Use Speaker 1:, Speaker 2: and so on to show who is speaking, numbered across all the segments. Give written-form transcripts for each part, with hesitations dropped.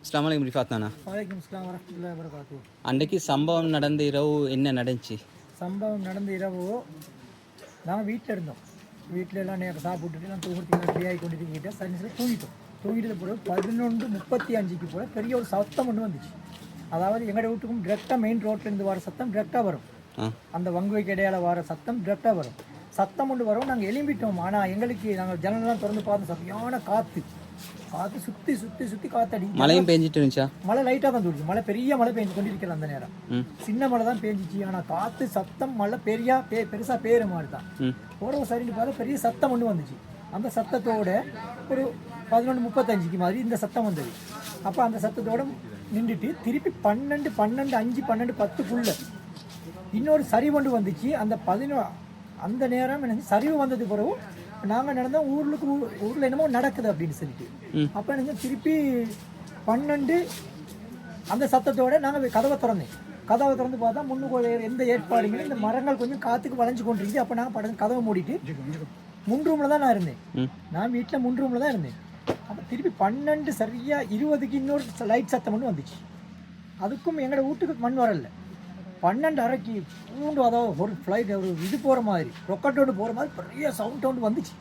Speaker 1: அஸ்ஸலாமு அலைக்கும் ரிஃபாத் நானா.
Speaker 2: வலைக்கம் அஸ்ஸலாம் வரஹ்மத்துல்லாஹி வபரகாத்துஹு.
Speaker 1: அன்றைக்கு சம்பவம் நடந்த இரவு என்ன நடந்துச்சு?
Speaker 2: சம்பவம் நடந்த இரவு நாங்கள் வீட்டில் இருந்தோம். வீட்டில் எல்லாம் நேரம் சாப்பிட்டுட்டு நான் தூங்குறதுக்கு ரெடி ஆகி கொண்டு இருக்கிட்டேன். சரி தூங்கிட்டோம். தூங்கிட்டு பிறகு 11:35 போல் பெரிய ஒரு சத்தம் ஒன்று வந்துச்சு. அதாவது எங்களோட வீட்டுக்கும் டிரெக்டாக மெயின் ரோட்லேருந்து வர சத்தம் டிரெக்டாக வரும். அந்த வங்குவைக்கு இடையால வர சத்தம் டிரெக்டாக வரும். சத்தம் ஒன்று வரும். நாங்கள் எழும்பிட்டோம். ஆனால் எங்களுக்கு நாங்கள் ஜன்னலாம் திறந்து பார்த்து சரியான காற்று சுற்றி சுற்றி சுற்றி காற்றடி.
Speaker 1: மழையும் பெஞ்சிட்டு இருந்துச்சா? மழை
Speaker 2: லைட்டாக தான் தூடுச்சு. மழை பெரிய மழை பெஞ்சு கொண்டிருக்கிற அந்த நேரம் சின்ன மழை தான் பெஞ்சிச்சு. ஆனால் காற்று சத்தம் மழை பெருசாக பேரு மாதிரி தான். உறவு சரின்னு பார்த்தா பெரிய சத்தம் ஒன்று வந்துச்சு. அந்த சத்தத்தோட ஒரு 11:35 மாதிரி இந்த சத்தம் வந்தது. அப்போ அந்த சத்தத்தோட நின்றுட்டு திருப்பி 12, 5, 12, 10 இன்னொரு சரிவு ஒன்று வந்துச்சு. அந்த நேரம் எனக்கு சரிவு வந்தது பிறகு நாங்கள் நடந்தோம். ஊரில் என்னமோ நடக்குது அப்படின்னு சொல்லிட்டு அப்போ எனக்கு திருப்பி 12 அந்த சத்தத்தோட நாங்கள் கதவை திறந்து பார்த்தா முன்னுக்கு எந்த ஏற்பாடுகளும் இந்த மரங்கள் கொஞ்சம் காற்றுக்கு வளைஞ்சு கொண்டிருக்குது. அப்போ நாங்கள் கதவை மூடிட்டு முன் ரூமில் தான் நான் இருந்தேன். நான் வீட்டில் முன் ரூமில் தான் இருந்தேன். அப்போ திருப்பி 12 சரியா 20க்கு இன்னொரு லைட் சத்தம் ஒன்று வந்துச்சு. அதுக்கும் எங்களோட வீட்டுக்கு மண் வரல. 12:30க்கு பூண்டு அதாவது ஒரு ஃப்ளைட் ஒரு இது போகிற மாதிரி ரொக்கெட்டோடு போகிற மாதிரி பெரிய சவுண்ட் ஒன்று வந்துச்சு.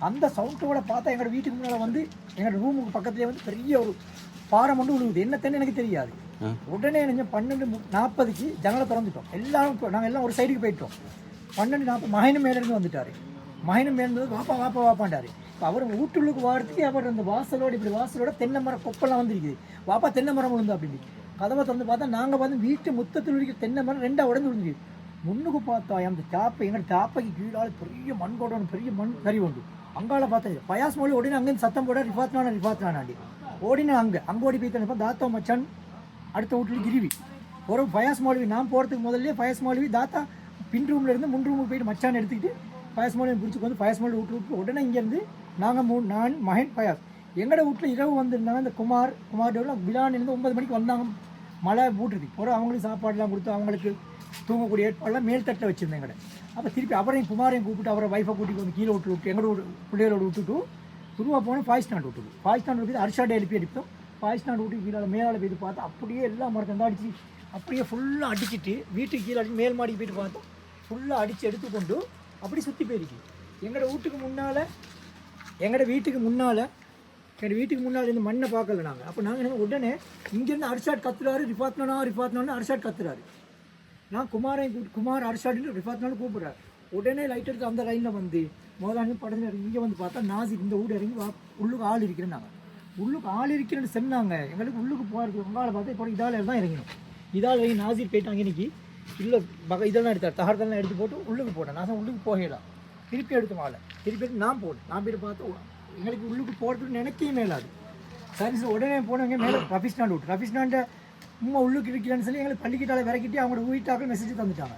Speaker 2: அந்த சவுண்டோட பார்த்தா எங்களோட வீட்டுக்கு முன்னால் வந்து எங்களோட ரூமுக்கு பக்கத்துலேயே வந்து பெரிய ஒரு பாரம் ஒன்று விழுகுது. என்னத்தன்னு எனக்கு தெரியாது. உடனே என்ன 12:40க்கு ஜன்னலை திறந்துட்டோம். நாங்கள் எல்லாம் ஒரு சைடுக்கு போயிட்டோம். 12:40 மகனும் மேலேருந்து வந்துட்டார். மகனும் மேலேருந்து வாப்பாண்டாரு. இப்போ அவர் வீட்டுள்ளுக்கு வாரத்துக்கு அவர் அந்த வாசலோட தென்னை மரம் கொப்பெல்லாம் வந்துருக்குது. வாப்பா தென்னை மரம் விழுந்தா அப்படின்னு கதவை திறந்து பார்த்தா நாங்கள் வந்து வீட்டு முத்தத்தில் இருக்கிற தென்னை மரம் 2 உடஞ்சு விழுந்துருக்கு. முன்னுக்கு பார்த்தா அந்த எங்களோட தாப்பைக்கு கீழால் பெரிய மண் கோடணும், பெரிய மண் கறி உண்டு. அங்கால பார்த்தா பயாஸ் மொழி ஓடினா அங்கேருந்து சத்தம் போட ரிஃபாத் நானாண்டி ஓடினா அங்கே ஓடி போய் தனிப்பா தாத்தா மச்சான் அடுத்த வீட்டில் கிருவி ஒரு பயாஸ் மௌலவி. நான் போகிறதுக்கு முதல்ல பயாஸ் மௌலவி தாத்தா பின் ரூமில் இருந்து முன் ரூமுக்கு போயிட்டு மச்சான் எடுத்துக்கிட்டு பயாஸ் மௌலவி பிடிச்சிக்கு வந்து பயாஸ் மௌலவி விட்டு உடனே இங்கேருந்து நாங்கள் நான் மகன் பயாஸ் எங்களோட வீட்டில் இரவு வந்திருந்தாங்க. இந்த குமார் பிலானிலேருந்து 9 மணிக்கு வந்தாங்க. மழை பூட்டுருக்கு. ஒரு அவங்களுக்கு சாப்பாடுலாம் கொடுத்து அவங்களுக்கு தூங்கக்கூடிய ஏற்பாடுலாம் மேல்தட்டில் வச்சுருந்தேன் எங்கள்ட. அப்போ திருப்பி அவரையும் குமாரையும் கூப்பிட்டு அவரை வைஃபை கூட்டிட்டு வந்து கீழே விட்டு எங்களோட பிள்ளைகளோட விட்டுட்டு துருவா போனால் ஃபாய்ஸ்டாண்ட் விட்டுட்டு அரிசாட்டை எழுப்பி அடிப்போம். ஃபாய்ஸ்டாண்ட் விட்டு கீழே மேலே போய்ட்டு பார்த்தா அப்படியே எல்லா மரத்தை அடிச்சு அப்படியே ஃபுல்லாக அடிச்சுட்டு வீட்டுக்கு கீழே அடிச்சு மேல் மாடிக்கு போய்ட்டு பார்த்தோம். ஃபுல்லாக அடித்து எடுத்துக்கொண்டு அப்படி சுற்றி போயிருக்கு. எங்களோட வீட்டுக்கு முன்னால் இருந்து மண்ணை பார்க்கல நாங்கள். அப்போ நாங்கள் உடனே இங்கேருந்து அரிசாட் கத்துறாரு. ரிஃபாத்னான்னு அரிசாட் கத்துறாரு. நான் குமார் அரிசாட்னு ரிஃபாத்னாலும் கூப்பிட்றாரு. உடனே லைட் எடுத்து அந்த லைனில் வந்து முதலாளி படத்தில் இங்கே வந்து பார்த்தா நாசிர் இந்த வீடு இறங்கி உள்ளுக்கு ஆள் இருக்கிறேன்னு நாங்கள் உள்ளுக்கு ஆள் இருக்கிறேன்னு சொன்னாங்க. எங்களுக்கு உள்ளுக்கு போகிறதுக்கு உங்களால் பார்த்தா இப்போ இதால் தான் இறங்கினோம். இதால் இறங்கி நாசிர் போயிட்டாங்க. இன்னைக்கு இல்லை இதெல்லாம் எடுத்தார். தகரத்தெல்லாம் எடுத்து போட்டு உள்ளுக்கு போட்டேன். நான் உள்ளுக்கு போகலாம். திருப்பி எடுத்து மாலை திருப்பி எடுத்து நான் போயிட்டு பார்த்தா எங்களுக்கு உள்ளுக்கு போகிறதுக்கு நினைக்கவே மேலாது. சரி உடனே போனவங்க மேலே ரஃபிஸ்டாண்டை உள்ளுக்கு இருக்கிறேன்னு சொல்லி எங்களுக்கு பள்ளிக்கிட்டால விறக்கிட்டு அவங்களோட வீட்டாக்கள் மெசேஜ் தந்துட்டாங்க.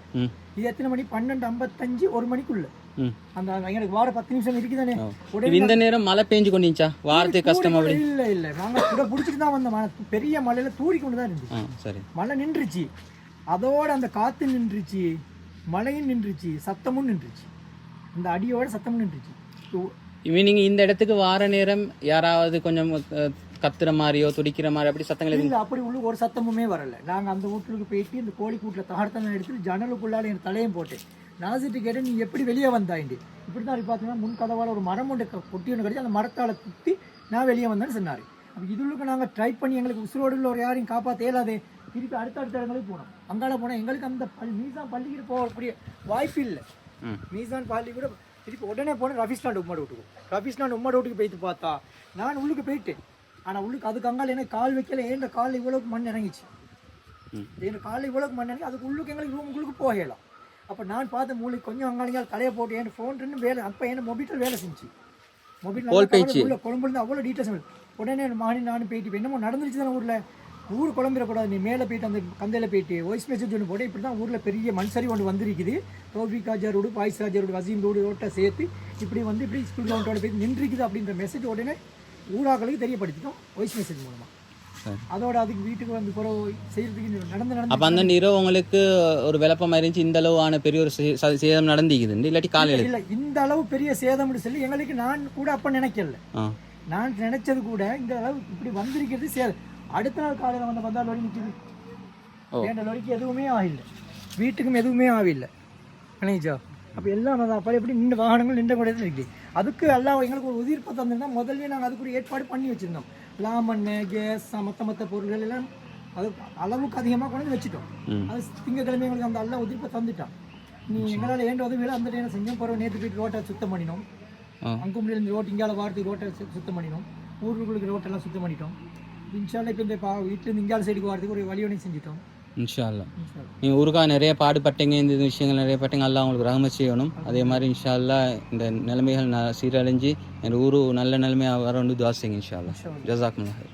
Speaker 2: இது எத்தனை மணி? 12:55 1 மணிக்குள்ள அந்த எங்களுக்கு வார 10 நிமிஷம் இருக்குதானே.
Speaker 1: உடனே இந்த நேரம் மழை பெஞ்சு கொண்டுச்சா வாரத்துக்கு கஷ்டமா?
Speaker 2: இல்லை நாங்கள் கூட பிடிச்சிட்டு தான் வந்தோம். பெரிய மழையில தூரி கொண்டு தான் இருந்துச்சு. மழை நின்றுச்சு. அதோட அந்த காற்று நின்றுச்சு, மழையும் நின்றுச்சு, சத்தமும் நின்றுச்சு. இந்த அடியோட சத்தமும் நின்றுச்சு.
Speaker 1: நீங்கள் இந்த இடத்துக்கு வார நேரம் யாராவது கொஞ்சம் கத்துற மாதிரியோ துடிக்கிற மாதிரி அப்படி சத்தங்கள்
Speaker 2: இல்லை? அப்படி உள்ள ஒரு சத்தமுமே வரல. நாங்கள் அந்த வீட்டுக்கு போயிட்டு இந்த கோழி கூட்டில் தகரத்தெல்லாம் எடுத்துட்டு ஜன்னலுக்குள்ளால என் தலையும் போட்டேன். நாசிட்டு கேட்டேன், நீ எப்படி வெளியே வந்தாயிண்டு? இப்படி தான் பார்த்தீங்கன்னா முன் கதவால் ஒரு மரம் ஒன்று கொட்டி ஒன்று கிடச்சி அந்த மரத்தால் குத்தி நான் வெளியே வந்தேன்னு சொன்னார். அப்போ இதுளுக்கு நாங்கள் ட்ரை பண்ணி எங்களுக்கு உசுரோடு ஒரு யாரையும் காப்பாற்ற இயலாதே. திருப்பி அடுத்த இடங்களுக்கு போனோம். அங்கால போனால் எங்களுக்கு அந்த மீசான் பள்ளிக்கு போகக்கூடிய வாய்ப்பு இல்லை. மீசான் பள்ளி கூட திருப்பி உடனே போனேன் ரஃபிஸ்டாண்ட் உம்மோட வீட்டுக்கு போயிட்டு பார்த்தா நான் உள்ளுக்கு போயிட்டேன். ஆனால் உள்ளுக்கு அதுக்கு அங்கால எனக்கு கால் வைக்கல. ஏன் காலில் இவ்வளோக்கு மண் இறங்கிச்சு. அதுக்கு உள்ளுக்கு எங்களுக்கு ரூமுக்குள்ளுக்கு போகலாம். அப்போ நான் பார்த்த மூளைக்கு கொஞ்சம் அங்காளிங்க தலையை போட்டு என் ஃபோன் வேலை அப்போ என்ன மொபைல் வேலை செஞ்சு குழம்புலேருந்து அவ்வளோ டீட்டெயில்ஸ். உடனே நானும் போயிட்டு என்னமோ நடந்துருச்சு தானே ஊர் குழம்பிடக்கூடாது. நீ மேலே போயிட்டு அந்த கந்தையில் போயிட்டு வாய்ஸ் மெசேஜ் ஒன்று போட்டு இப்படி தான் ஊரில் பெரிய மண்சரி ஒன்று வந்திருக்குது. Thoufeek Haji road, boys Haji road, Waseem ரோட்டை சேர்த்து இப்படி ஸ்கூல் கிரவுண்டோட போய் நின்றுக்குது அப்படின்ற மெசேஜ் உடனே ஊராக்களுக்கு தெரியப்படுத்திட்டோம் வாய்ஸ் மெசேஜ் மூலமாக. அதோட அதுக்கு வீட்டுக்கு வந்து செய்யறதுக்கு நடந்து
Speaker 1: அப்போ அந்த இரவு உங்களுக்கு ஒரு விளப்பமாக இருந்துச்சு. இந்த அளவான பெரிய ஒரு சேதம் நடந்துக்குது இல்லாட்டி காலையில்
Speaker 2: இல்லை இந்த அளவு பெரிய சேதம்னு சொல்லி எங்களுக்கு நான் கூட அப்போ நினைக்கல. நான் நினைச்சது கூட இந்த அளவு இப்படி வந்திருக்கிறது அடுத்த நாள் காலையில் வந்து வந்தால் லொரி நிற்கிது. வேண்ட லொரிக்கு எதுவுமே ஆகல, வீட்டுக்கும் எதுவுமே ஆகல கணேஜா. அப்போ எல்லாம் அப்போ எப்படி நின்ற வாகனங்கள் நின்ற கூட இருக்குது. அதுக்கு எல்லாம் எங்களுக்கு ஒரு உதிர்ப்பை தந்திருந்தா முதல்ல நாங்கள் அதுக்கு ஒரு ஏற்பாடு பண்ணி வச்சுருந்தோம். லாமண்ணு கேஸ் மற்ற பொருட்கள் எல்லாம் அது அளவுக்கு அதிகமாக கொண்டு வச்சுட்டோம். அது திங்கக்கிழமை எங்களுக்கு அந்த எல்லாம் உதிர்ப்பை தந்துட்டான். நீ எங்களால் ஏண்ட உதவியில் அந்த டைம் செஞ்சோம். பிறகு நேற்று போயிட்டு ரோட்டை சுத்தம் பண்ணினோம். அங்கும்படியில் ரோட்டு இங்கால வாரத்துக்கு ரோட்டை சுத்தம் பண்ணினோம். ஊருக்குள்ளுக்கு ரோட்டெல்லாம் சுத்தம் பண்ணிட்டோம். இன்ஷால்லா இப்போ இந்த வீட்டிலேருந்து இங்கால சைடுக்கு வரதுக்கு ஒரு வழி ஒன்று செஞ்சுட்டோம்.
Speaker 1: இன்ஷா அல்லா. நீங்கள் ஊருக்காக நிறைய பாடுபட்டீங்க, இந்த விஷயங்கள் நிறைய பட்டீங்க. எல்லாம் உங்களுக்கு ரஹமத் செய்யணும். அதே மாதிரி இன்ஷா அல்லா இந்த நிலைமைகள் சீரழிஞ்சு எங்கள் ஊர் நல்ல நிலைமையாக வர வந்து துவா செய்யுங்க. இன்ஷா அல்லா. ஜஸாக்குமுல்லாஹ்.